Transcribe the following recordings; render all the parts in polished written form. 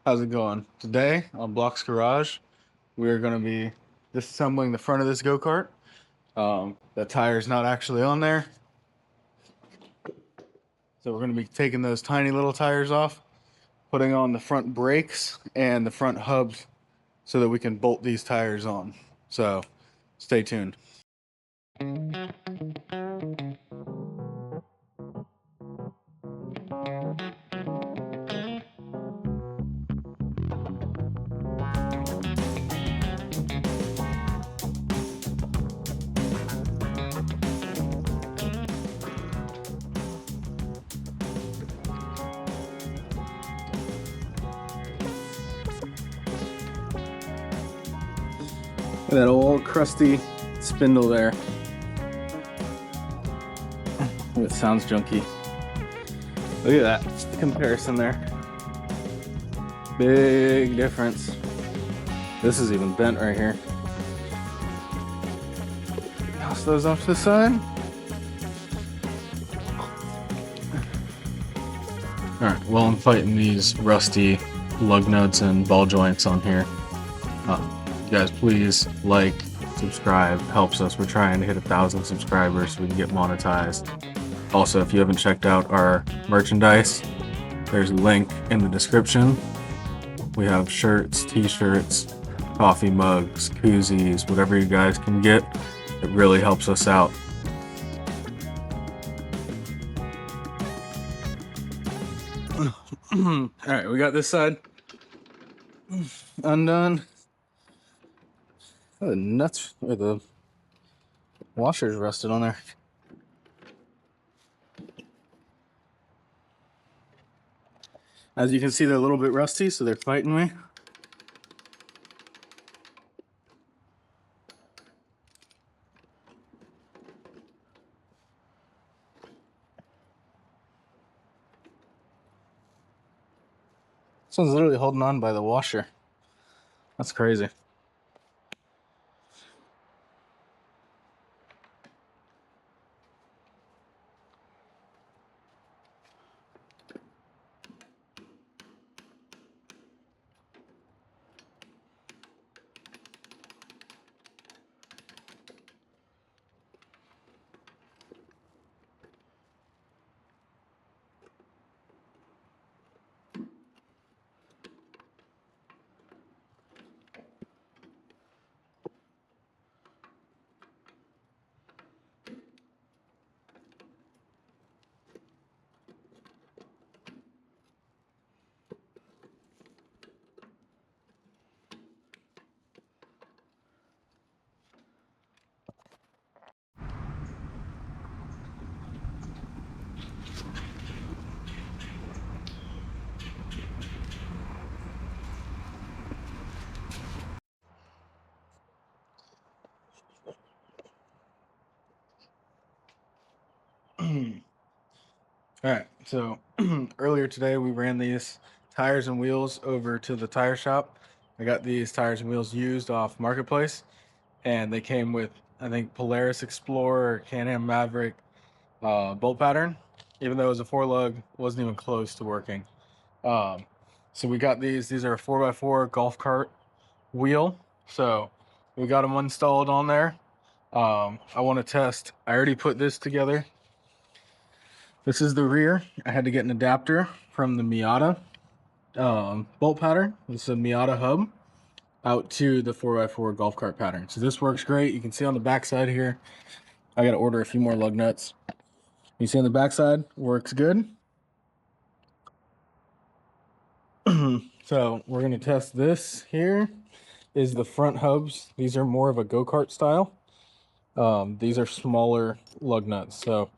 How's it going? Today on Block's Garage, we're going to be disassembling the front of this go-kart. The tire's not actually on there, so we're going to be taking those tiny little tires off, putting on the front brakes and the front hubs so that we can bolt these tires on. So stay tuned. That old crusty spindle there. It sounds junky. Look at that comparison there. Big difference. This is even bent right here. Toss those off to the side. Alright, well, I'm fighting these rusty lug nuts and ball joints on here. You guys, please like, subscribe, helps us. We're trying to hit 1,000 subscribers so we can get monetized. Also, if you haven't checked out our merchandise, there's a link in the description. We have shirts, t-shirts, coffee mugs, koozies, whatever you guys can get. It really helps us out. Alright, we got this side undone. Oh, the nuts, or the washers rusted on there. As you can see, they're a little bit rusty, so they're fighting me. This one's literally holding on by the washer. That's crazy. Alright, so earlier today we ran these tires and wheels over to the tire shop. I got these tires and wheels used off Marketplace, and they came with, I think, Polaris Explorer, Can-Am Maverick bolt pattern. Even though it was a 4-lug, wasn't even close to working. So we got these. These are a 4x4 golf cart wheel. So we got them installed on there. I want to test. I already put this together. This is the rear. I had to get an adapter from the Miata bolt pattern. This is a Miata hub out to the 4x4 golf cart pattern. So this works great. You can see on the back side here, I got to order a few more lug nuts. You see on the back side, works good. So we're going to test this. Here is the front hubs. These are more of a go-kart style. These are smaller lug nuts. So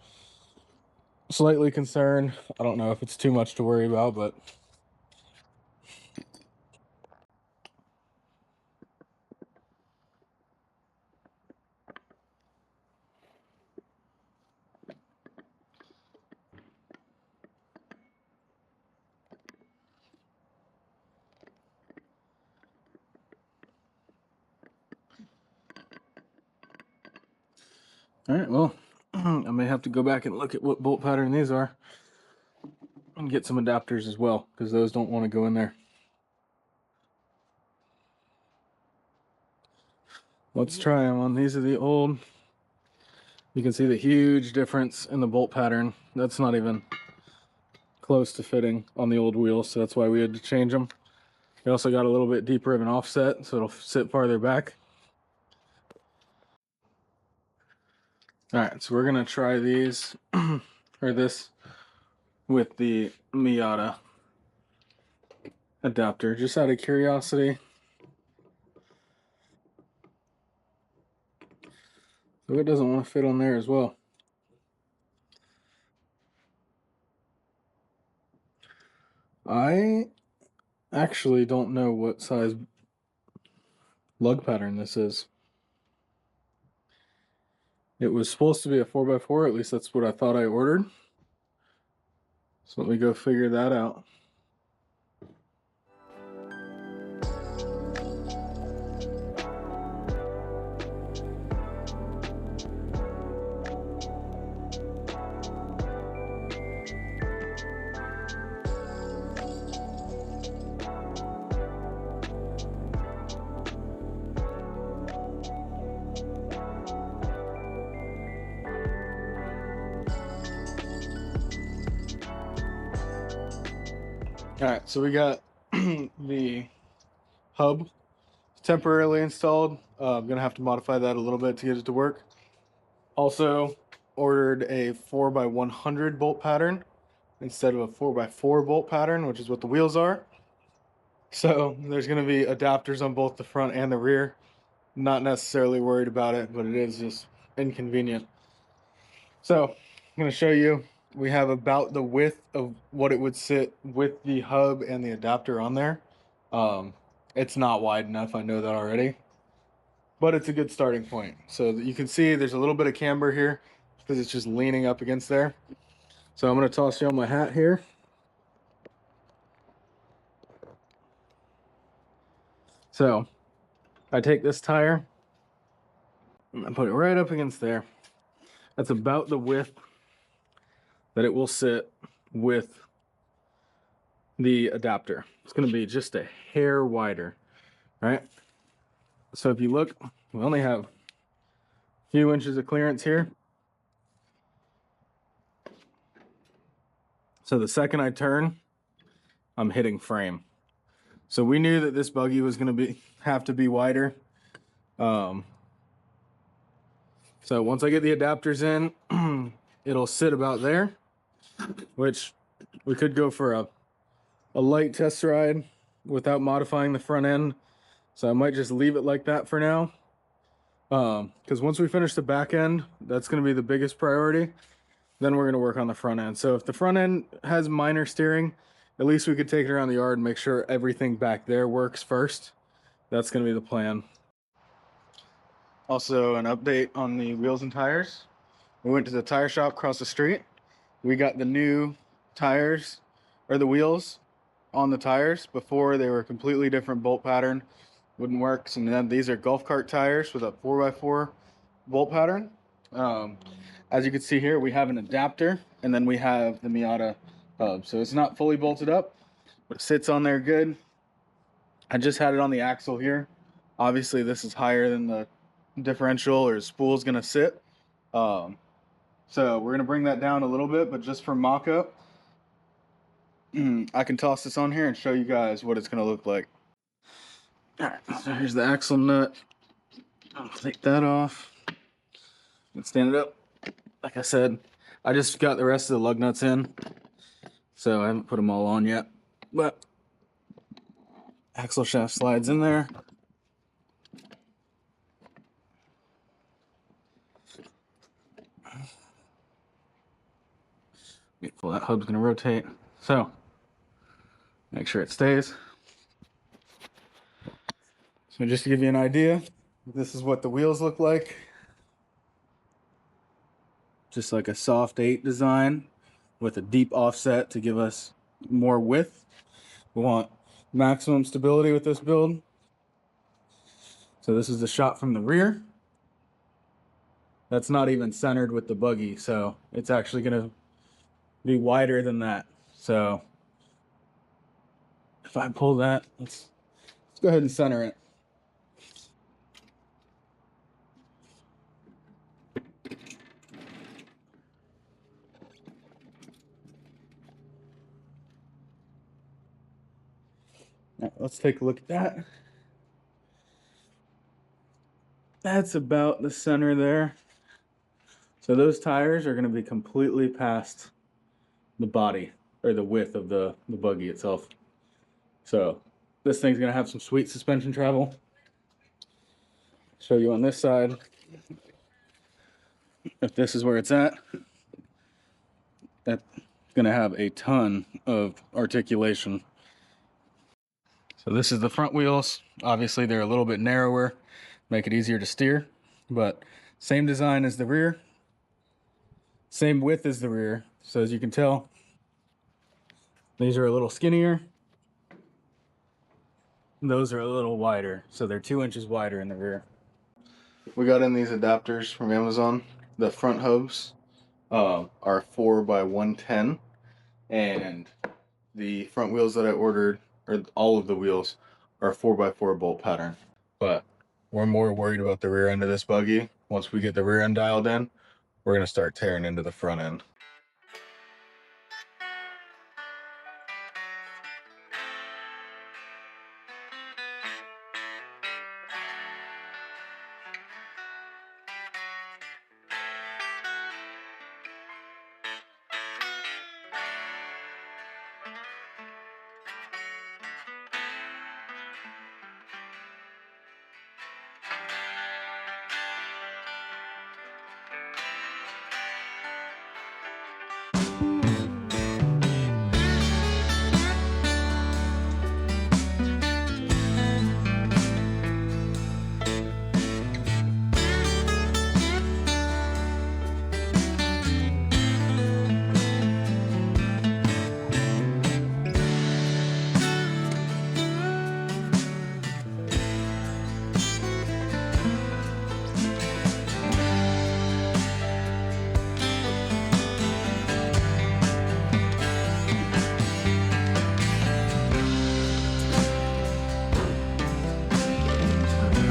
slightly concerned. I don't know if it's too much to worry about, but all right, well, I may have to go back and look at what bolt pattern these are and get some adapters as well, because those don't want to go in there. Let's try them on. These are the old. You can see the huge difference in the bolt pattern. That's not even close to fitting on the old wheels, so that's why we had to change them. We also got a little bit deeper of an offset, so it'll sit farther back. All right, so we're gonna try these, or this, with the Miata adapter, just out of curiosity. So it doesn't want to fit on there as well. I actually don't know what size lug pattern this is. It was supposed to be a 4x4, at least that's what I thought I ordered. So let me go figure that out. All right, so we got the hub temporarily installed. I'm gonna have to modify that a little bit to get it to work. Also ordered a 4x100 bolt pattern instead of a 4x4 bolt pattern, which is what the wheels are. So there's gonna be adapters on both the front and the rear. Not necessarily worried about it, but it is just inconvenient. So I'm gonna show you. We have about the width of what it would sit with the hub and the adapter on there. It's not wide enough, I know that already, but it's a good starting point. So you can see there's a little bit of camber here because it's just leaning up against there. So I'm gonna toss you on my hat here. So I take this tire and I put it right up against there. That's about the width that it will sit with the adapter. It's going to be just a hair wider, right? So if you look, we only have a few inches of clearance here. So the second I turn, I'm hitting frame. So we knew that this buggy was going to have to be wider. So once I get the adapters in, it'll sit about there, which we could go for a light test ride without modifying the front end. So I might just leave it like that for now. Because once we finish the back end, that's going to be the biggest priority. Then we're going to work on the front end. So if the front end has minor steering, at least we could take it around the yard and make sure everything back there works first. That's going to be the plan. Also, an update on the wheels and tires. We went to the tire shop across the street. We got the new tires, or the wheels on the tires. Before, they were a completely different bolt pattern. Wouldn't work. And then these are golf cart tires with a 4x4 bolt pattern. As you can see here, we have an adapter, and then we have the Miata hub. So it's not fully bolted up, but it sits on there good. I just had it on the axle here. Obviously, this is higher than the differential or spool is going to sit. So we're going to bring that down a little bit, but just for mock-up, I can toss this on here and show you guys what it's going to look like. All right, so here's the axle nut. I'll take that off and stand it up. Like I said, I just got the rest of the lug nuts in, so I haven't put them all on yet. But axle shaft slides in there. Beautiful, that hub's gonna rotate. So make sure it stays. So just to give you an idea, this is what the wheels look like. Just like a soft 8 design with a deep offset to give us more width. We want maximum stability with this build. So this is the shot from the rear. That's not even centered with the buggy, so it's actually gonna be wider than that. So if I pull that, let's go ahead and center it. Now, let's take a look at that. That's about the center there. So those tires are going to be completely past the body, or the width of the buggy itself. So this thing's going to have some sweet suspension travel. Show you on this side. If this is where it's at, that's going to have a ton of articulation. So this is the front wheels. Obviously they're a little bit narrower, make it easier to steer, but same design as the rear, same width as the rear. So as you can tell, these are a little skinnier. Those are a little wider, so they're 2 inches wider in the rear. We got in these adapters from Amazon. The front hubs are 4x110, and the front wheels that I ordered, or all of the wheels, are 4x4 bolt pattern. But we're more worried about the rear end of this buggy. Once we get the rear end dialed in, we're going to start tearing into the front end.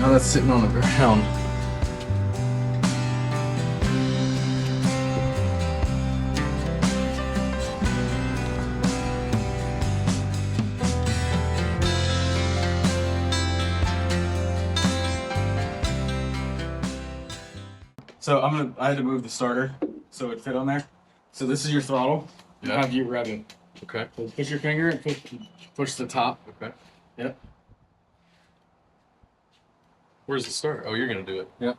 Now that's sitting on the ground. So I had to move the starter so it fit on there. So this is your throttle. Yeah. Have you revving. Okay. So push your finger and push the top. Okay. Yep. Where's the start? Oh, you're gonna do it. Yep.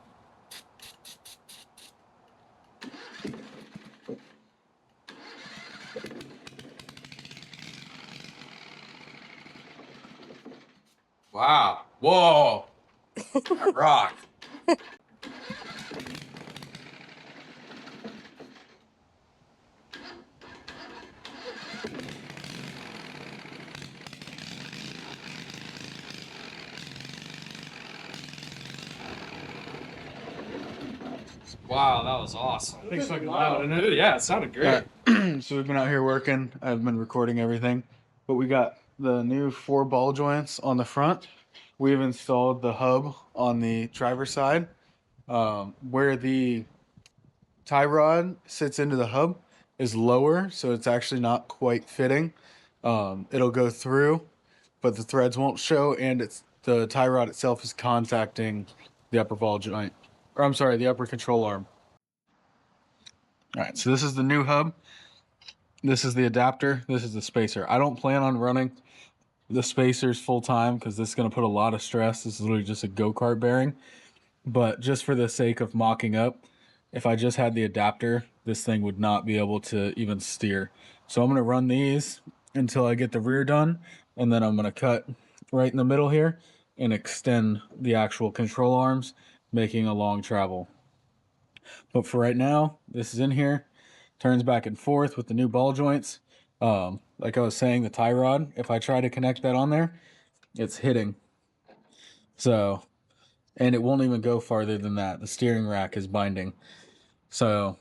Wow. Whoa. I rock. Wow, that was awesome. Thing's fucking loud, isn't it? Yeah, it sounded great. So we've been out here working. I've been recording everything, but we got the new 4 ball joints on the front. We've installed the hub on the driver's side, where the tie rod sits into the hub is lower, so it's actually not quite fitting. It'll go through, but the threads won't show, and the tie rod itself is contacting the upper ball joint, or I'm sorry, the upper control arm. All right, so this is the new hub. This is the adapter. This is the spacer. I don't plan on running the spacers full time because this is going to put a lot of stress. This is literally just a go-kart bearing. But just for the sake of mocking up, if I just had the adapter, this thing would not be able to even steer. So I'm going to run these until I get the rear done, and then I'm going to cut right in the middle here and extend the actual control arms, making a long travel. But for right now, this is in here, turns back and forth with the new ball joints. Like I was saying, the tie rod, if I try to connect that on there, it's hitting. So, and it won't even go farther than that. The steering rack is binding. So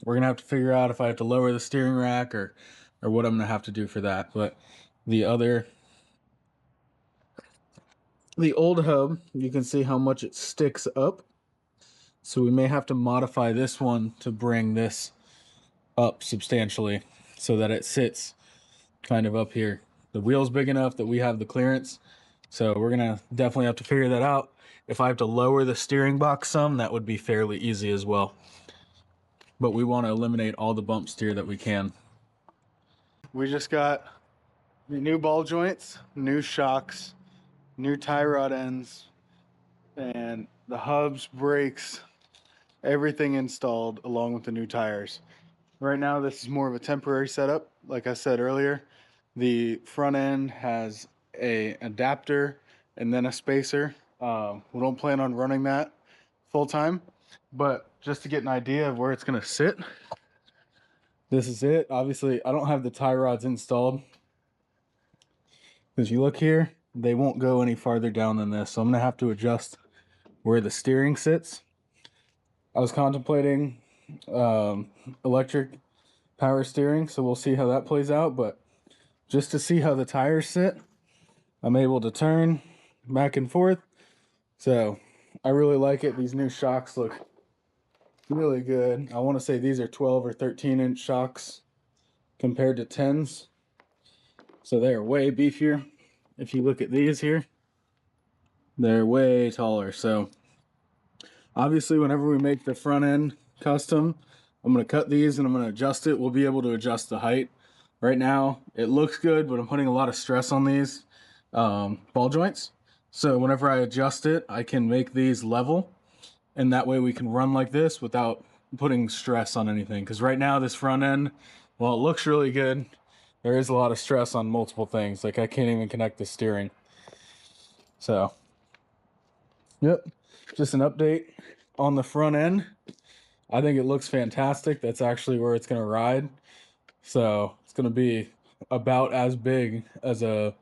we're going to have to figure out if I have to lower the steering rack or what I'm going to have to do for that. But the old hub, you can see how much it sticks up. So we may have to modify this one to bring this up substantially so that it sits kind of up here. the wheel's big enough that we have the clearance. So we're gonna definitely have to figure that out. If I have to lower the steering box some, that would be fairly easy as well. But we want to eliminate all the bump steer that we can. We just got the new ball joints, new shocks, new tie rod ends, and the hubs, brakes, everything installed along with the new tires. Right now, this is more of a temporary setup. Like I said earlier, the front end has a adapter and then a spacer. We don't plan on running that full time, but just to get an idea of where it's going to sit, this is it. Obviously, I don't have the tie rods installed. As you look here, they won't go any farther down than this, so I'm going to have to adjust where the steering sits. I was contemplating electric power steering, so we'll see how that plays out, but just to see how the tires sit, I'm able to turn back and forth. So I really like it. These new shocks look really good. I want to say these are 12 or 13-inch shocks compared to 10s, so they are way beefier. If you look at these here, they're way taller. So obviously whenever we make the front end custom, I'm going to cut these and I'm going to adjust it. We'll be able to adjust the height. Right now it looks good, but I'm putting a lot of stress on these ball joints. So whenever I adjust it, I can make these level, and that way we can run like this without putting stress on anything. Because right now this front end, while it looks really good, there is a lot of stress on multiple things. Like I can't even connect the steering. So, yep, just an update on the front end. I think it looks fantastic. That's actually where it's going to ride. So it's going to be about as big as a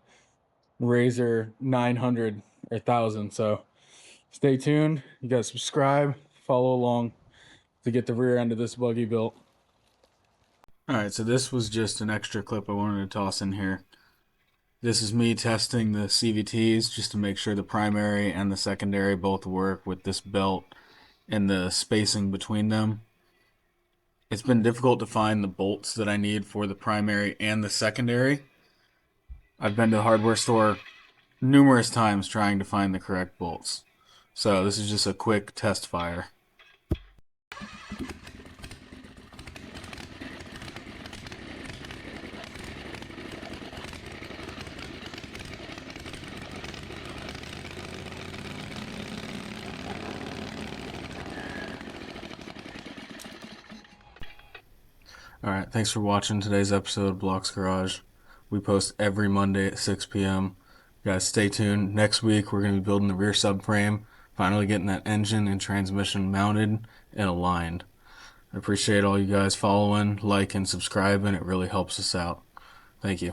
Razor 900 or 1000. So stay tuned. You guys subscribe, follow along to get the rear end of this buggy built. All right, so this was just an extra clip I wanted to toss in here. This is me testing the CVTs just to make sure the primary and the secondary both work with this belt and the spacing between them. It's been difficult to find the bolts that I need for the primary and the secondary. I've been to the hardware store numerous times trying to find the correct bolts. So this is just a quick test fire. Alright, thanks for watching today's episode of Block's Garage. We post every Monday at 6 p.m. Guys, stay tuned. Next week, we're going to be building the rear subframe, finally getting that engine and transmission mounted and aligned. I appreciate all you guys following, like, and subscribing. It really helps us out. Thank you.